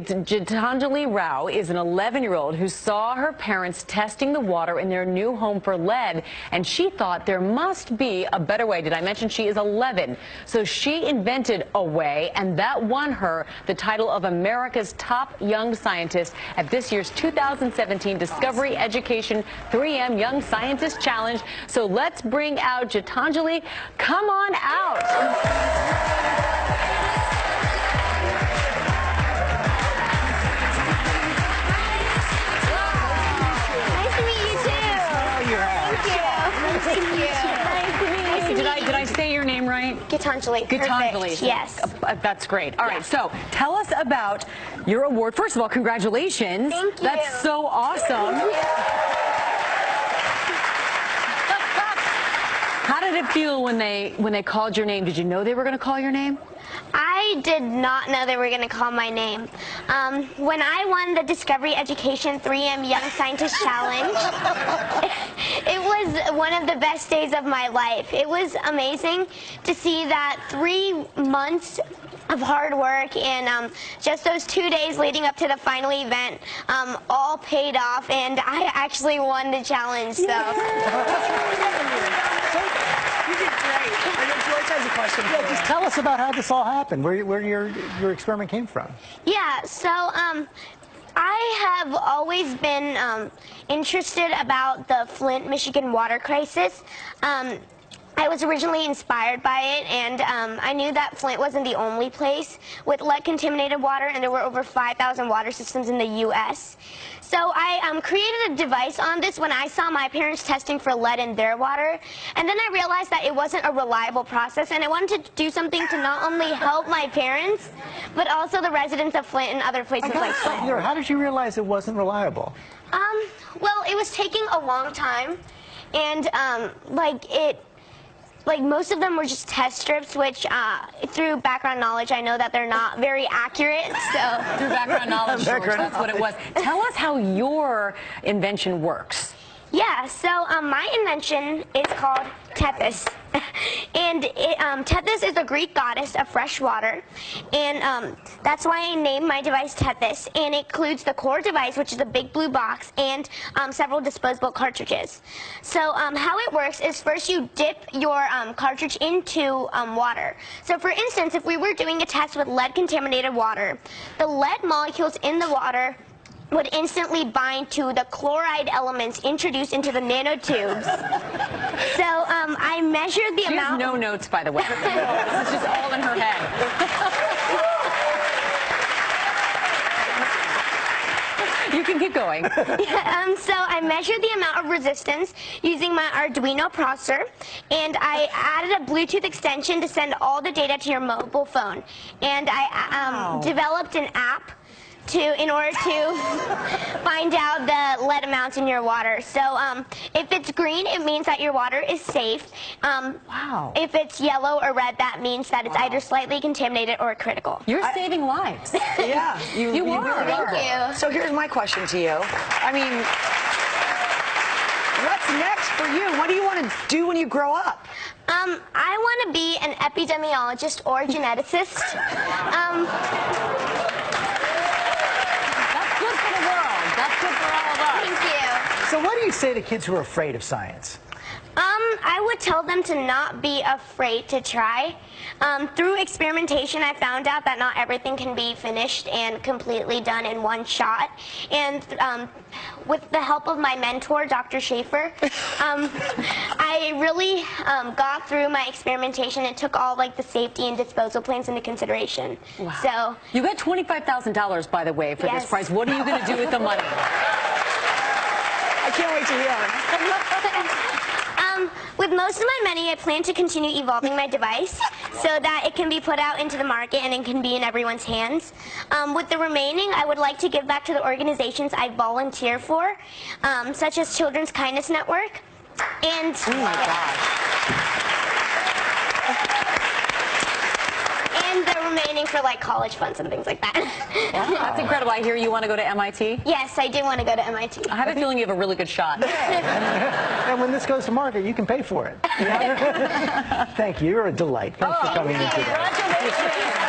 Gitanjali Rao is an 11-year-old who saw her parents testing the water in their new home for lead, and she thought there must be a better way. Did I mention she is 11? So she invented a way, and that won her the title of America's Top Young Scientist at this year's 2017 Discovery Education 3M Young Scientist Challenge. So let's bring out Gitanjali. Come on out. Did I say your name right? Gitanjali. Gitanjali. Yes. That's great. All right, so tell us about your award. First of all, congratulations. Thank you. That's so awesome. How did it feel when they called your name? Did you know they were going to call your name? I did not know they were going to call my name. When I won the Discovery Education 3M Young Scientist Challenge, it was one of the best days of my life. It was amazing to see that 3 months of hard work and just those 2 days leading up to the final event all paid off, and I actually won the challenge. So. You did great. George has a question. Yeah, just tell us about how this all happened, where your experiment came from. Yeah, so I have always been interested about the Flint, Michigan water crisis. I was originally inspired by it, and I knew that Flint wasn't the only place with lead-contaminated water, and there were over 5,000 water systems in the U.S. So I created a device on this when I saw my parents testing for lead in their water, and then I realized that it wasn't a reliable process, and I wanted to do something to not only help my parents, but also the residents of Flint and other places like Flint. How did you realize it wasn't reliable? Well, it was taking a long time, and like most of them were just test strips, which through background knowledge, I know that they're not very accurate. So through background knowledge, George, that's what it was. Tell us how your invention works. Yeah, so my invention is called Tethys. And Tethys is a Greek goddess of fresh water, and that's why I named my device Tethys, and it includes the core device, which is a big blue box, and several disposable cartridges. So how it works is first you dip your cartridge into water. So for instance, if we were doing a test with lead-contaminated water, the lead molecules in the water would instantly bind to the chloride elements introduced into the nanotubes. So I measured the amount. She has no notes, by the way. This is just all in her head. You can keep going. Yeah, so I measured the amount of resistance using my Arduino processor, and I added a Bluetooth extension to send all the data to your mobile phone. And I developed an app in order to find out the lead amounts in your water. So if it's green, it means that your water is safe. If it's yellow or red, that means that it's either slightly contaminated or critical. You're saving lives. Yeah, you are. Thank you. So here's my question to you. I mean, what's next for you? What do you want to do when you grow up? I want to be an epidemiologist or geneticist. So what do you say to kids who are afraid of science? I would tell them to not be afraid to try. Through experimentation, I found out that not everything can be finished and completely done in one shot. And with the help of my mentor, Dr. Schaefer, I really got through my experimentation and took all like the safety and disposal plans into consideration. Wow. So you got $25,000, by the way, for this prize. What are you going to do with the money? I can't wait to hear. With most of my money, I plan to continue evolving my device so that it can be put out into the market and it can be in everyone's hands. With the remaining, I would like to give back to the organizations I volunteer for, such as Children's Kindness Network. And oh my gosh. And the remaining for like college funds and things like that. Wow. That's incredible. I hear you want to go to MIT? Yes, I do want to go to MIT. I have a feeling you have a really good shot. And when this goes to market, you can pay for it. Thank you. You're a delight. Thanks for coming in today. Congratulations.